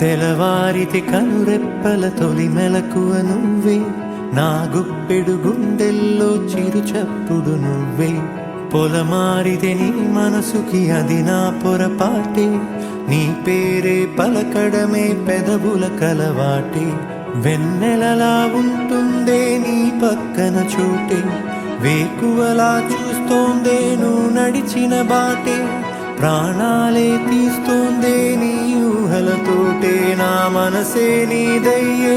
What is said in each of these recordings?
తెలవారితే కనురెప్పల తొలి మెలకువ నువ్వే, నా గుప్పెడు గుండెల్లో చిరు చప్పుడు నువ్వే. పొలమారితే నీ మనసుకి అది నా పొరపాటే, నీ పేరే పలకడమే పెదవుల కలవాటే. వెన్నెలలా ఉంటుందే నీ పక్కన చోటే, వేకువలా చూస్తోందే నువ్వు నడిచిన బాటే. ప్రాణాలే తీస్తోందే నీ ఊహలతోటే, నా మనసే నీదయ్యే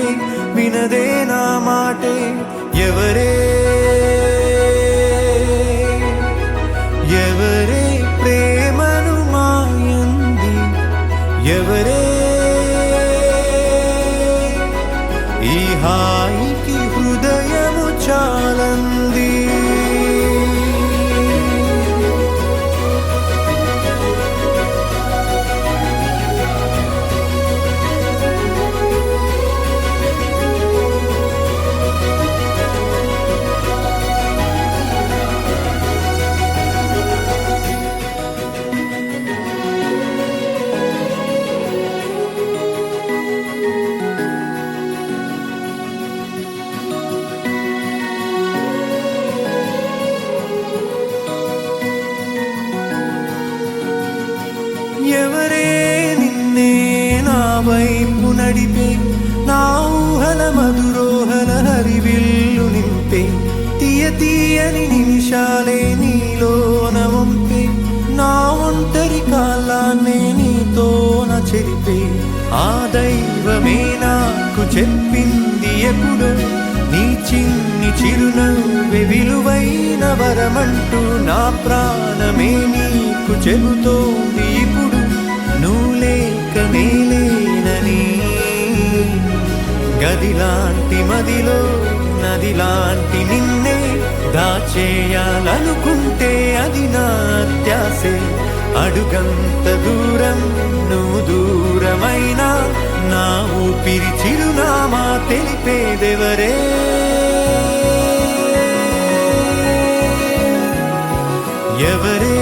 వినదే నా మాటే. ఎవరే ఎవరే ప్రేమను మాయంది, ఎవరే ఈ హాయికి హృదయము చాలంది. ఎవరే నిన్నే నా వైపు నడిపే, నా ఊహల మధురోహల హరివిల్లు నింపే. తీయ తీయని నిమిషాలే నీలోన వంపే, నా ఒంటరి కాలాన్నే నీతోన చెరిపే. ఆ దైవమే నాకు చెప్పింది ఎప్పుడు, నీ చిన్ని చిరునవ్వే విలువైన వరమంటూ. నా ప్రాణమే నీకు చెబుతోంది ఇప్పుడు, నువ్వు లేక నేలేనని. గదిలాంటి మదిలో నదిలాంటి నిన్నే దాచేయాలనుకుంటే అది నా అత్యాసే. అడుగంత దూరం నువ్వు దూరమైనా, నా ఊపిరి చిరునామా తెలిపేదెవరే. ఎవరే